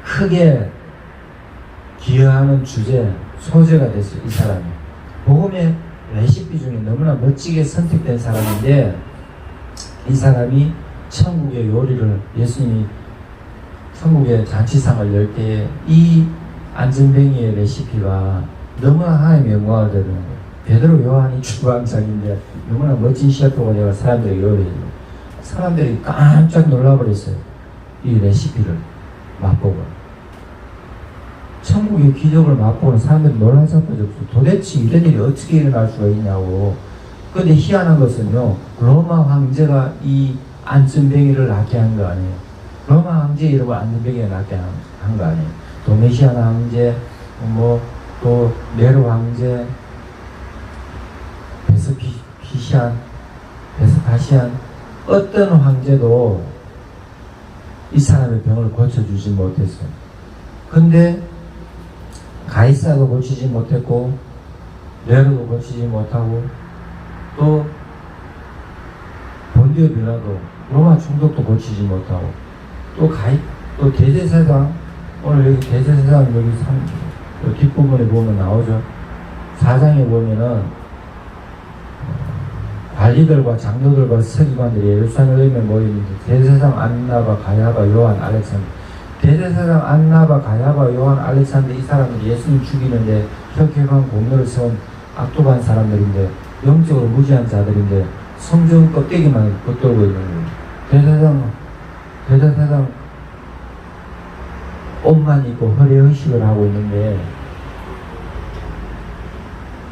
크게 기여하는 주제, 소재가 됐어요. 이 사람이. 복음의 레시피 중에 너무나 멋지게 선택된 사람인데, 이 사람이 천국의 요리를, 예수님이 천국의 잔치상을 열 때에 이 안전뱅이의 레시피가 너무나 하나님의 영광을 드리는 거예요. 베드로 요한이 주방장인데 너무나 멋진 셰프가 내가 사람들에게 요리해요. 사람들이 깜짝 놀라버렸어요. 이 레시피를 맛보고. 천국의 기적을 맛보는 사람들이 놀라서 없어. 도대체 이런 일이 어떻게 일어날 수가 있냐고. 근데 희한한 것은요, 로마 황제가 이 안전뱅이를 낳게 한 거 아니에요. 로마 황제 이름을 안전뱅이가 낳게 한 거 아니에요. 도메시안 황제, 또 네로 황제, 베스파시안, 어떤 황제도 이 사람의 병을 고쳐주지 못했어요. 근데 가이사도 고치지 못했고, 네로도 고치지 못하고, 또 본디오 빌라도 로마 총독도 고치지 못하고, 또 대제사장, 오늘 여기 대제사장 여기 뒷부분에 보면 나오죠. 4장에 보면은 관리들과 장로들과 서기관들이 예루살렘에 모이는데, 대제사장 안나바, 가야바, 요한, 알렉산더. 대제사장 안나바, 가야바, 요한, 알렉산더, 이 사람들이 예수님 죽이는데 혁혁한 공로를 세운 악독한 사람들인데, 영적으로 무지한 자들인데 성경 껍데기만 붙들고 있는 거예요. 대제사장 옷만 입고 허리에 의식을 하고 있는데,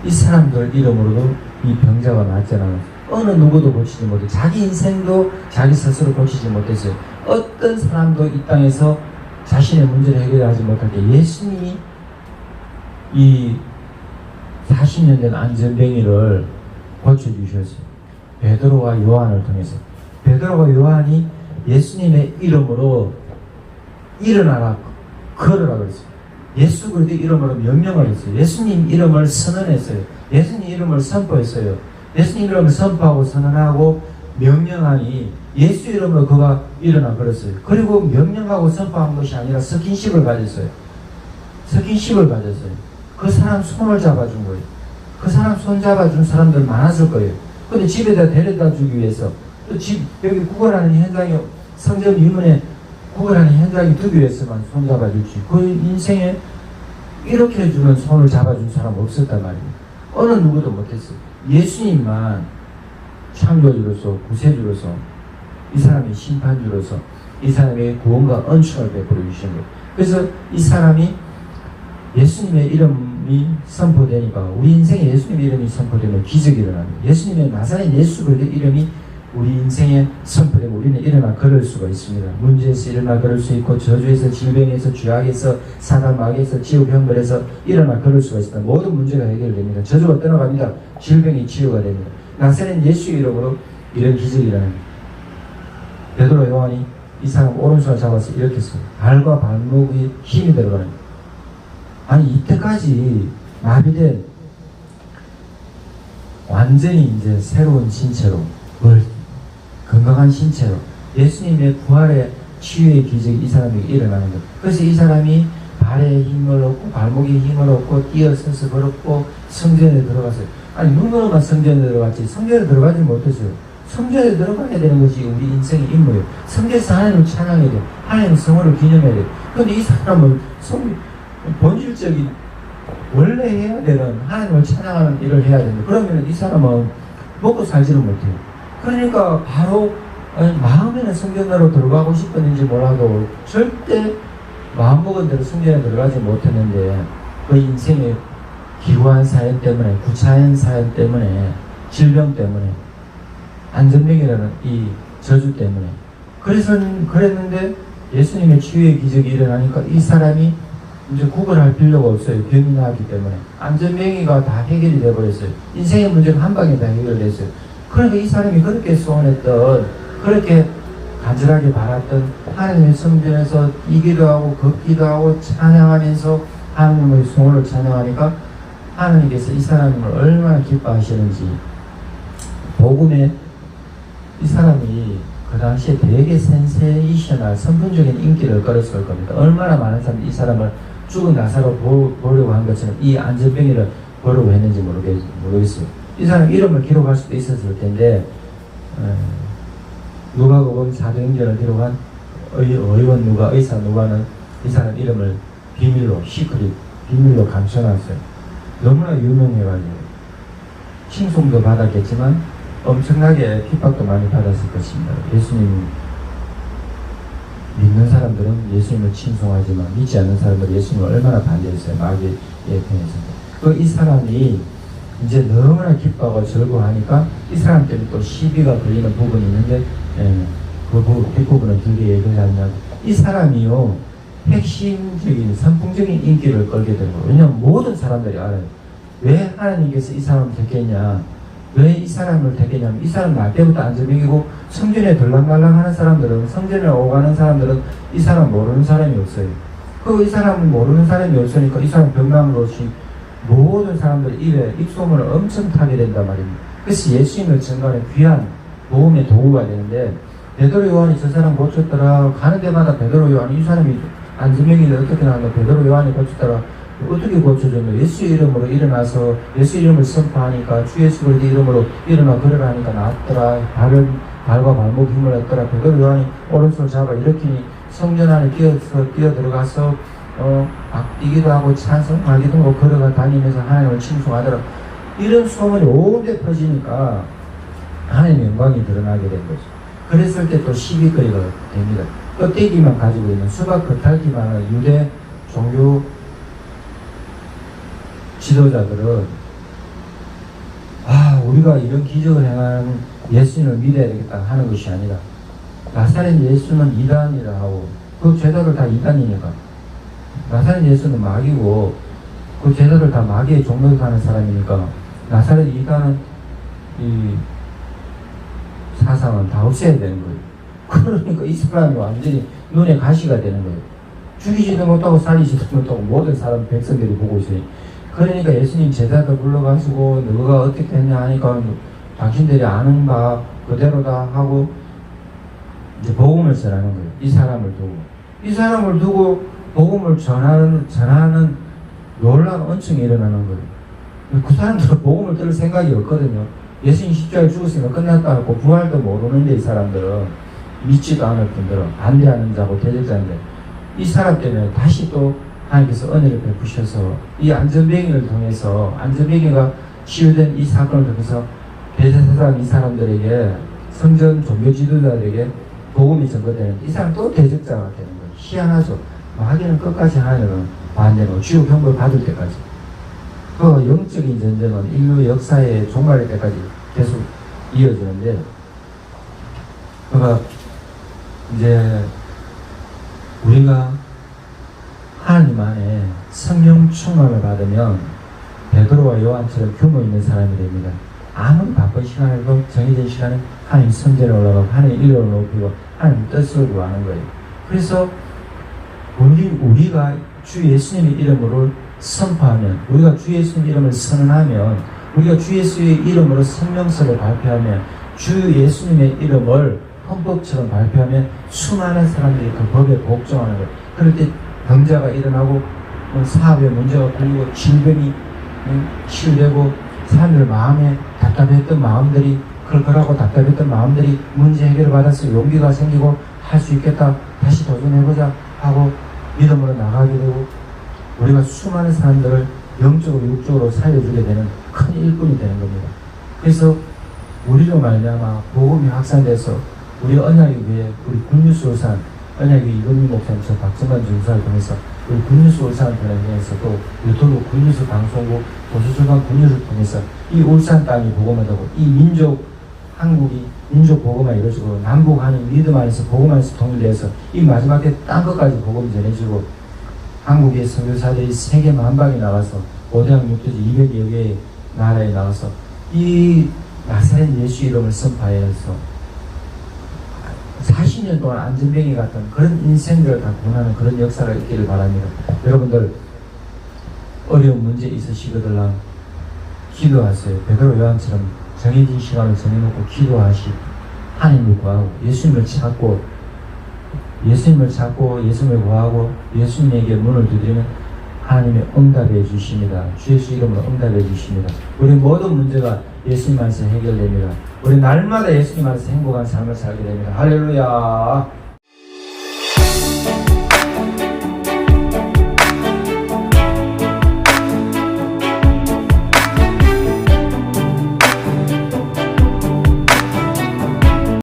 이 사람들 이름으로도 이 병자가 낫잖아요. 어느 누구도 고치지 못해. 자기 인생도 자기 스스로 고치지 못했어요. 어떤 사람도 이 땅에서 자신의 문제를 해결하지 못할 때 예수님이 이 40년 된 안전뱅이를 고쳐주셨어요. 베드로와 요한을 통해서. 베드로와 요한이 예수님의 이름으로 일어나라, 걸으라 그랬어요. 예수 그리스도의 이름으로 명령을 했어요. 예수님 이름을 선언했어요. 예수님 이름을 선포했어요. 예수님 이름을 선포하고 선언하고 명령하니 예수 이름으로 그가 일어나 버렸어요. 그리고 명령하고 선포한 것이 아니라 스킨십을 가졌어요. 스킨십을 가졌어요. 그 사람 손을 잡아준 거예요. 그 사람 손 잡아준 사람들 많았을 거예요. 근데 집에다 데려다 주기 위해서, 또 여기 구걸하는 현장에, 성전 유문에 구걸하는 현장에 두기 위해서만 손 잡아주지, 그 인생에 이렇게 해주는 손을 잡아준 사람 없었단 말이에요. 어느 누구도 못했어요. 예수님만 창조주로서, 구세주로서, 이 사람의 심판주로서, 이 사람의 구원과恩축을 베풀어 주신 거예요. 그래서 이 사람이 예수님의 이름이 선포되니까, 우리 인생에 예수님의 이름이 선포되면 기적이 일어납니다. 예수님의 나사렛 예수 그리스도의 이름이 우리 인생에 선포되면 우리는 일어나 걸을 수가 있습니다. 문제에서 일어나 걸을 수 있고, 저주에서, 질병에서, 죄악에서, 사단 마귀에서, 지옥 형벌에서 일어나 걸을 수가 있습니다. 모든 문제가 해결됩니다. 저주가 떠나갑니다. 질병이 치유가 됩니다. 나사렛 예수 이름으로 이런 기적이 일어납니다. 베드로 요한이 이 사람 오른손을 잡아서 이렇게 써요. 발과 발목에 힘이 들어가는 거예요. 아니, 이때까지 마비된 완전히 이제 새로운 신체로, 건강한 신체로 예수님의 부활의 치유의 기적이 이 사람에게 일어나는 거예요. 그래서 이 사람이 발에 힘을 얻고 발목에 힘을 얻고 뛰어서서 걸었고 성전에 들어갔어요. 아니, 눈으로만 성전에 들어갔지 성전에 들어가지 못했어요. 성전에 들어가야 되는 것이 우리 인생의 임무예요. 성전에서 하나님을 찬양해야 돼요. 하나님의 성호를 기념해야 돼요. 그런데 이 사람은 본질적인 원래 해야 되는 하나님을 찬양하는 일을 해야 됩니다. 그러면 이 사람은 먹고 살지를 못해요. 그러니까 바로 마음에는 성전으로 들어가고 싶었는지 몰라도 절대 마음먹은 대로 성전에 들어가지 못했는데, 그 인생의 기구한 사연 때문에, 구차한 사연 때문에, 질병 때문에, 안전병이라는 이 저주 때문에, 그랬는데 예수님의 치유의 기적이 일어나니까 이 사람이 이제 구걸할 필요가 없어요. 병이 나왔기 때문에. 안전병이가 다 해결이 되어버렸어요. 인생의 문제가 한 방에 다 해결됐어요. 그러니까 이 사람이 그렇게 소원했던, 그렇게 간절하게 바랐던 하나님의 성전에서 이기도 하고 걷기도 하고 찬양하면서 하나님의 소원을 찬양하니까 하나님께서 이 사람을 얼마나 기뻐하시는지, 복음에 이 사람이 그 당시에 되게 센세이셔널 선풍적인 인기를 끌었을 겁니다. 얼마나 많은 사람들이 이 사람을 죽은 나사로 보려고 한 것처럼 이 안전병이를 보려고 했는지 모르겠어요. 이 사람 이름을 기록할 수도 있었을 텐데 누가복음 사도행전을 기록한 의원 누가, 의사 누가는 이 사람 이름을 비밀로 시크릿 비밀로 감춰놨어요. 너무나 유명해가지고 칭송도 받았겠지만 엄청나게 핍박도 많이 받았을 것입니다. 예수님 믿는 사람들은 예수님을 칭송하지만 믿지 않는 사람들은 예수님을 얼마나 반대했어요. 마귀의 편에서. 이 사람이 이제 너무나 기뻐하고 즐거워하니까 이 사람 때문에 또 시비가 걸리는 부분이 있는데 그 뒷부분은 길게 얘기하냐면 이 사람이요 핵심적인 선풍적인 인기를 끌게 되는 거예요. 왜냐하면 모든 사람들이 알아요. 왜 하나님께서 이 사람을 택했냐, 왜 이 사람을 택했냐면 이 사람 날 때부터 안전병이고 성전에 들락날락 하는 사람들은, 성전에 오가는 사람들은 이 사람 모르는 사람이 없어요. 이 사람은 모르는 사람이 없으니까 이 사람 병남으로씩 모든 사람들이 입에 입소문을 엄청 타게 된단 말입니다. 그래서 예수님을 증거하는 귀한 복음의 도구가 되는데, 베드로 요한이 저 사람 고쳤더라. 가는 데마다 베드로 요한이 이 사람이 안전병인데 어떻게 나왔노? 베드로 요한이 고쳤더라. 어떻게 고쳐줬노? 예수 이름으로 일어나서 예수 이름을 선포하니까 주 예수 그리스도 이름으로 일어나 걸으라 하니까 나왔더라. 발과 발목 힘을 얻더라. 베드로 요한이 오른손 잡아 일으키니 성전 안에 뛰어 들어가서 뛰기도 하고 찬송하기도 하고 걸어가 다니면서 하나님을 칭송하더라. 이런 소문이 온데 퍼지니까 하나님의 영광이 드러나게 된 거죠. 그랬을 때 또 시비거리가 됩니다. 껍데기만 가지고 있는 수박 겉핥기만한 유대 종교 지도자들은 우리가 이런 기적을 행하는 예수님을 믿어야 되겠다 하는 것이 아니라 나사렛 예수는 이단이라 하고 그 제자들 다 이단이니까 나사렛 예수는 마귀고 그 제자들 다 마귀의 종로에 가는 사람이니까 나사렛 이단은 이 사상은 다 없애야 되는 거예요. 그러니까 이 사람이 완전히 눈에 가시가 되는 거예요. 죽이지도 못하고 살리지도 못하고 모든 사람 백성들이 보고 있어요. 그러니까 예수님 제자들 불러가지고 너가 어떻게 했냐 하니까 당신들이 아는 바 그대로다 하고 이제 복음을 전하는 거예요. 이 사람을 두고 복음을 전하는 놀라운 언층이 일어나는 거예요. 그 사람들은 복음을 들을 생각이 없거든요. 예수님 십자가에 죽었으니까 끝났다 하고 부활도 모르는데 이 사람들은 믿지도 않을 뿐더러 반대하는 자고 대적자인데 이 사람 때문에 다시 또 하나님께서 은혜를 베푸셔서 이 안전병이를 통해서 안전병이가 치유된 이 사건을 통해서 대제사장 이 사람들에게 성전 종교 지도자들에게 복음이 전거되는 이 사람 또 대적자가 되는 거예요. 희한하죠. 마귀는 끝까지 하나님은 반대로 지옥 형벌 받을 때까지 그 영적인 전쟁은 인류 역사의 종말일 때까지 계속 이어지는데 그러니까 이제 우리가 하나님 안에 성령 충만을 받으면 베드로와 요한처럼 규모 있는 사람이 됩니다. 아무리 바쁜 시간에도 정해진 시간에 하나님 성전에 올라가고 하나님 이름을 높이고 하나님 뜻을 구하는 거예요. 그래서 우리가 주 예수님의 이름으로 선포하면, 우리가 주 예수님의 이름을 선언하면, 우리가 주 예수의 이름으로 성령서를 발표하면, 주 예수님의 이름을 헌법처럼 발표하면 수많은 사람들이 그 법에 복종하는 거예요. 그럴 때 병자가 일어나고 사업에 문제가 걸리고 질병이 치유되고 사람들 마음에 답답했던 마음들이 걸걸하고 답답했던 마음들이 문제 해결을 받아서 용기가 생기고 할 수 있겠다, 다시 도전해보자 하고 믿음으로 나가게 되고 우리가 수많은 사람들을 영적으로 육적으로 살려주게 되는 큰 일꾼이 되는 겁니다. 그래서 우리로 말미암아 복음이 확산돼서 우리 언약의 교회, 우리 군유수 울산 언약의 이건희 목사님, 저 박정관 전사를 통해서 우리 군유수 울산을 통해서 또 유튜브 군유수 방송국 도서출판 군유를 통해서 이 울산 땅이 복음화 되고 이 민족, 한국이 민족 복음화 이루어지고 남북 한인 믿음 안에서 복음 안에서 통일돼서 이 마지막 때 딴 것까지 복음 전해지고 한국의 선교사들이 세계 만방에 나가서 5대학 6대지 200여 개의 나라에 나가서 이 나사렛 예수 이름을 선포해서 40년 동안 안전병이 같은 그런 인생들을 다 구원하는 그런 역사가 있기를 바랍니다. 여러분들 어려운 문제 있으시거들랑 기도하세요. 베드로 요한처럼 정해진 시간을 정해놓고 기도하시고 하나님을 구하고 예수님을 찾고 예수님을 구하고 예수님에게 문을 두드리면 하나님이 응답해 주십니다. 주 예수 이름으로 응답해 주십니다. 우리 모든 문제가 예수님 안에서 해결됩니다. 우리 날마다 예수님 안에서 행복한 삶을 살게 됩니다. 할렐루야.